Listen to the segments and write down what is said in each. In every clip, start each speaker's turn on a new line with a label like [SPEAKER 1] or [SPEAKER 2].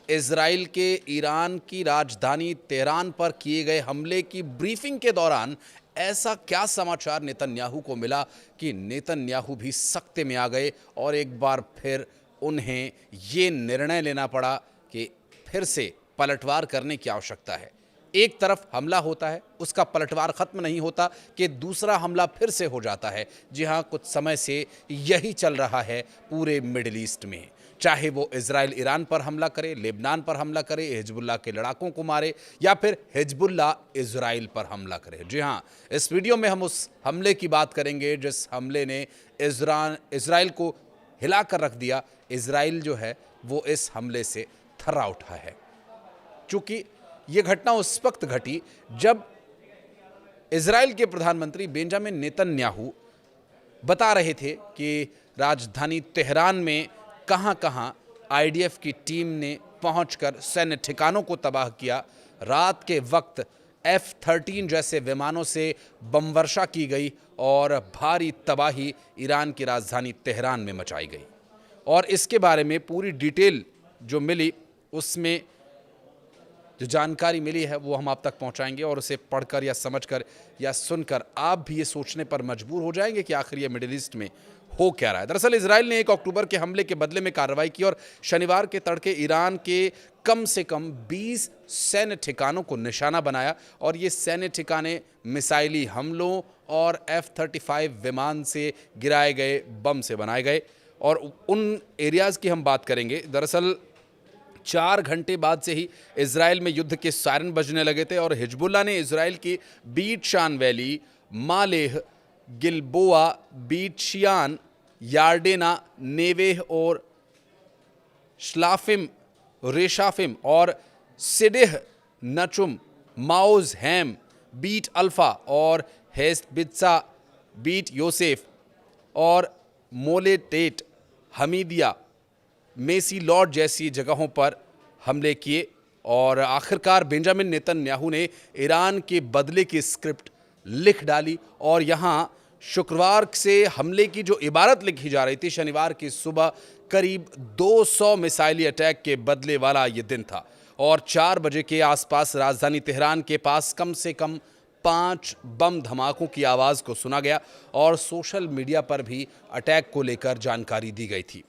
[SPEAKER 1] Israel के Iran की राजधानी तेहरान पर किए गए हमले की ब्रीफिंग के दौरान ऐसा क्या समाचार नेतन्याहू को मिला कि नेतन्याहू भी सख्ते में आ गए और एक बार फिर उन्हें ये निर्णय लेना पड़ा कि फिर से पलटवार करने की आवश्यकता है। एक तरफ हमला होता है, उसका पलटवार खत्म नहीं होता कि दूसरा हमला फिर से हो जाता है। जी हाँ, कुछ समय से यही चल रहा है पूरे मिडिल ईस्ट में। चाहे वो इजराइल ईरान पर हमला करे, लेबनान पर हमला करे, हिजबुल्लाह के लड़ाकों को मारे, या फिर हिजबुल्लाह इजराइल पर हमला करे। जी हाँ, इस वीडियो में हम उस हमले की बात करेंगे जिस हमले ने इजराइल को हिला कर रख दिया। इजराइल जो है वो इस हमले से थर्रा उठा है, चूंकि ये घटना उस वक्त घटी जब इजराइल के प्रधानमंत्री बेंजामिन नेतन्याहू बता रहे थे कि राजधानी तेहरान में कहां-कहां आईडीएफ की टीम ने पहुंचकर सैन्य ठिकानों को तबाह किया। रात के वक्त F-13 जैसे विमानों से बम वर्षा की गई और भारी तबाही ईरान की राजधानी तेहरान में मचाई गई। और इसके बारे में पूरी डिटेल जो मिली, उसमें जो जानकारी मिली है वो हम आप तक पहुंचाएंगे और उसे पढ़कर या समझकर या सुनकर आप भी ये सोचने पर मजबूर हो जाएंगे कि आखिर ये मिडिल ईस्ट में हो क्या रहा है। दरअसल इजराइल ने 1 अक्टूबर के हमले के बदले में कार्रवाई की और शनिवार के तड़के ईरान के कम से कम 20 सैन्य ठिकानों को निशाना बनाया और ये सैन्य ठिकाने मिसाइली हमलों और F-35 विमान से गिराए गए बम से बनाए गए। और उन एरियाज़ की हम बात करेंगे। दरअसल 4 घंटे बाद से ही इजराइल में युद्ध के सायरन बजने लगे थे और हिजबुल्लाह ने इजराइल की बीट शान वैली, मालेह, गिलबोआ, बीट शियान, यार्डेना, नेवेह और श्लाफिम, रेशाफिम और सिडेह, नचुम, माउज हैम, बीट अल्फा और हेस्टबित्सा, बीट योसेफ और मोलेटेट, हमीदिया, मेसी लॉर्ड जैसी जगहों पर हमले किए। और आखिरकार बेंजामिन नेतन्याहू ने ईरान के बदले की स्क्रिप्ट लिख डाली और यहाँ शुक्रवार से हमले की जो इबारत लिखी जा रही थी, शनिवार की सुबह करीब 200 मिसाइली अटैक के बदले वाला ये दिन था। और 4 बजे के आसपास राजधानी तेहरान के पास कम से कम 5 बम धमाकों की आवाज़ को सुना गया और सोशल मीडिया पर भी अटैक को लेकर जानकारी दी गई थी।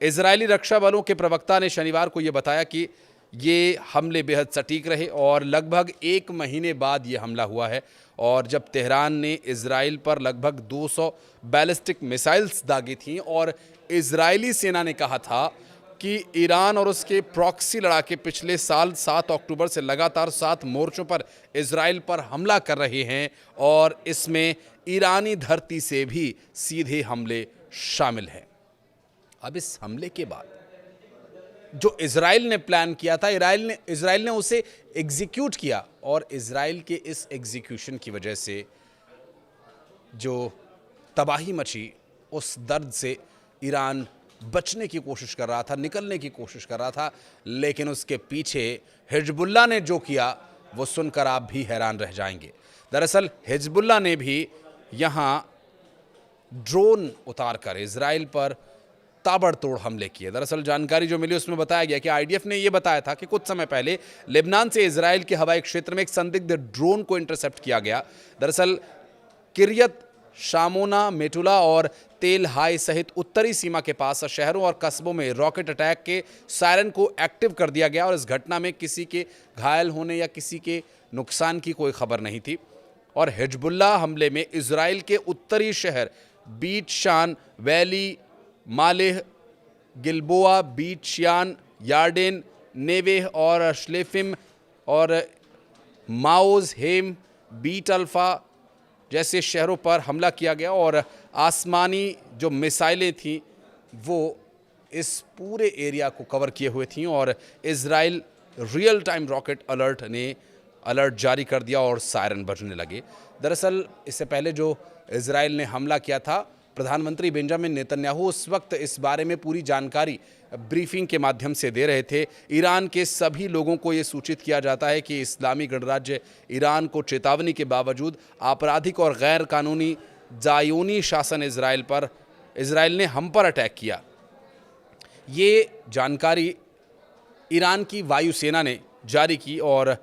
[SPEAKER 1] इजरायली रक्षा बलों के प्रवक्ता ने शनिवार को यह बताया कि ये हमले बेहद सटीक रहे और लगभग 1 महीने बाद ये हमला हुआ है। और जब तेहरान ने इजराइल पर लगभग 200 बैलिस्टिक मिसाइल्स दागी थीं और इजरायली सेना ने कहा था कि ईरान और उसके प्रॉक्सी लड़ाके पिछले साल 7 अक्टूबर से लगातार 7 मोर्चों पर इजराइल पर हमला कर रहे हैं और इसमें ईरानी धरती से भी सीधे हमले शामिल हैं। अब इस हमले के बाद जो इजराइल ने प्लान किया था, इजराइल ने उसे एग्जीक्यूट किया और इजराइल के इस एग्जीक्यूशन की वजह से जो तबाही मची, उस दर्द से ईरान बचने की कोशिश कर रहा था, निकलने की कोशिश कर रहा था। लेकिन उसके पीछे हिजबुल्लाह ने जो किया वो सुनकर आप भी हैरान रह जाएंगे। दरअसल हिजबुल्लाह ने भी यहाँ ड्रोन उतारकर इजराइल पर ताबड़तोड़ हमले किए। दरअसल जानकारी जो मिली उसमें बताया गया कि आईडीएफ ने यह बताया था कि कुछ समय पहले लेबनान से इजराइल के हवाई क्षेत्र में एक संदिग्ध ड्रोन को इंटरसेप्ट किया गया। दरअसल किरियत शामोना, मेटुला और तेल हाई सहित उत्तरी सीमा के पास शहरों और कस्बों में रॉकेट अटैक के सायरन को एक्टिव कर दिया गया और इस घटना में किसी के घायल होने या किसी के नुकसान की कोई खबर नहीं थी। और हिजबुल्लाह हमले में इजराइल के उत्तरी शहर बीट शान वैली, मालेह, गिलबोआ, बीट शियान, यार्डेन, नेवेह और श्लेफिम और माओज हेम, बीट अल्फा जैसे शहरों पर हमला किया गया और आसमानी जो मिसाइलें थीं वो इस पूरे एरिया को कवर किए हुए थीं और Israel real time rocket alert ने अलर्ट जारी कर दिया और सायरन बजने लगे। दरअसल इससे पहले जो इजराइल ने हमला किया था प्रधानमंत्री बेंजामिन नेतन्याहू उस वक्त इस बारे में पूरी जानकारी ब्रीफिंग के माध्यम से दे रहे थे। ईरान के सभी लोगों को ये सूचित किया जाता है कि इस्लामी गणराज्य ईरान को चेतावनी के बावजूद आपराधिक और गैर कानूनी ज़ायोनी शासन इजराइल ने हम पर अटैक किया। ये जानकारी ईरान की वायुसेना ने जारी की और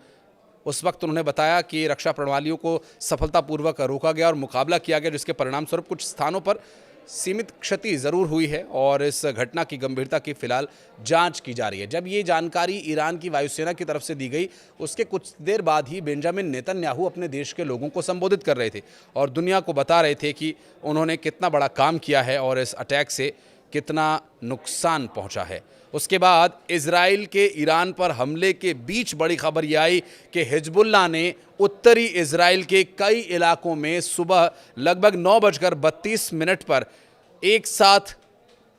[SPEAKER 1] उस वक्त उन्होंने बताया कि रक्षा प्रणालियों को सफलतापूर्वक रोका गया और मुकाबला किया गया, जिसके परिणामस्वरूप कुछ स्थानों पर सीमित क्षति ज़रूर हुई है और इस घटना की गंभीरता की फिलहाल जांच की जा रही है। जब ये जानकारी ईरान की वायुसेना की तरफ से दी गई, उसके कुछ देर बाद ही बेंजामिन नेतन्याहू अपने देश के लोगों को संबोधित कर रहे थे और दुनिया को बता रहे थे कि उन्होंने कितना बड़ा काम किया है और इस अटैक से कितना नुकसान पहुंचा है। उसके बाद इजराइल के ईरान पर हमले के बीच बड़ी खबर यह आई कि हिजबुल्लाह ने उत्तरी इजराइल के कई इलाकों में सुबह लगभग 9:32 पर एक साथ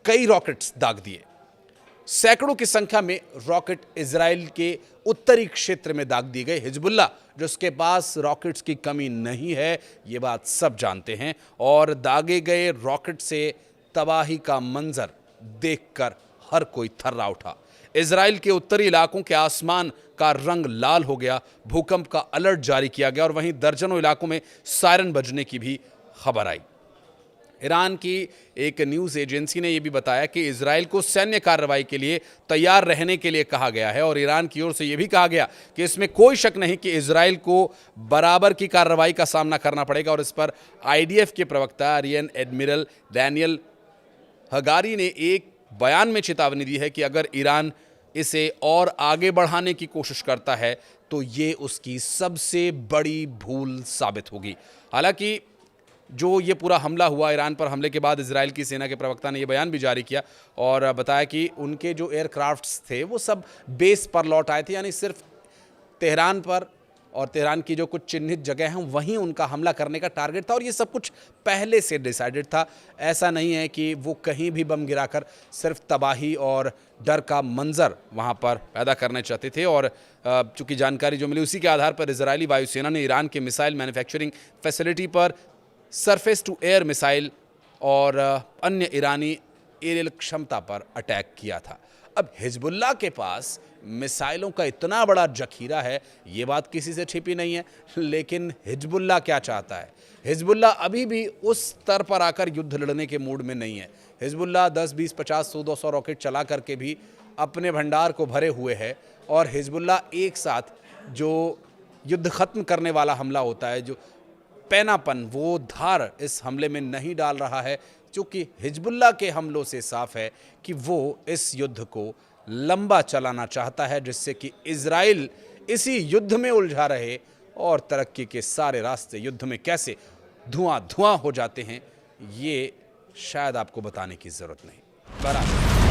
[SPEAKER 1] कई रॉकेट्स दाग दिए। सैकड़ों की संख्या में रॉकेट इजराइल के उत्तरी क्षेत्र में दाग दिए गए। हिजबुल्लाह जिसके पास रॉकेट्स की कमी नहीं है, ये बात सब जानते हैं और दागे गए रॉकेट से तबाही का मंजर देखकर हर कोई थर्रा उठा। इजराइल के उत्तरी इलाकों के आसमान का रंग लाल हो गया, भूकंप का अलर्ट जारी किया गया और वहीं दर्जनों इलाकों में सायरन बजने की भी खबर आई। ईरान की एक न्यूज़ एजेंसी ने यह भी बताया कि इजराइल को सैन्य कार्रवाई के लिए तैयार रहने के लिए कहा गया है और ईरान की ओर से यह भी कहा गया कि इसमें कोई शक नहीं कि इजराइल को बराबर की कार्रवाई का सामना करना पड़ेगा। और इस पर आईडीएफ के प्रवक्ता रियर एडमिरल डैनियल हगारी ने एक बयान में चेतावनी दी है कि अगर ईरान इसे और आगे बढ़ाने की कोशिश करता है तो ये उसकी सबसे बड़ी भूल साबित होगी। हालांकि जो ये पूरा हमला हुआ, ईरान पर हमले के बाद इजराइल की सेना के प्रवक्ता ने ये बयान भी जारी किया और बताया कि उनके जो एयरक्राफ्ट्स थे वो सब बेस पर लौट आए थे, यानी सिर्फ तेहरान पर और तेहरान की जो कुछ चिन्हित जगह हैं वहीं उनका हमला करने का टारगेट था और ये सब कुछ पहले से डिसाइडेड था। ऐसा नहीं है कि वो कहीं भी बम गिराकर सिर्फ तबाही और डर का मंजर वहाँ पर पैदा करना चाहते थे। और चूँकि जानकारी जो मिली उसी के आधार पर इजरायली वायुसेना ने ईरान के मिसाइल मैन्युफैक्चरिंग फैसिलिटी पर सरफेस टू एयर मिसाइल और अन्य ईरानी एरियल क्षमता पर अटैक किया था। अब हिजबुल्लाह के पास मिसाइलों का इतना बड़ा जखीरा है, ये बात किसी से छिपी नहीं है। लेकिन हिजबुल्लाह क्या चाहता है? हिजबुल्लाह अभी भी उस स्तर पर आकर युद्ध लड़ने के मूड में नहीं है। हिजबुल्लाह 10, 20, 50, 100, 200 रॉकेट चला करके भी अपने भंडार को भरे हुए है और हिजबुल्लाह एक साथ जो युद्ध खत्म करने वाला हमला होता है, जो पैनापन, वो धार इस हमले में नहीं डाल रहा है, क्योंकि हिजबुल्लाह के हमलों से साफ है कि वो इस युद्ध को लंबा चलाना चाहता है, जिससे कि इजराइल इसी युद्ध में उलझा रहे और तरक्की के सारे रास्ते युद्ध में कैसे धुआं धुआं हो जाते हैं, ये शायद आपको बताने की ज़रूरत नहीं। बराबर।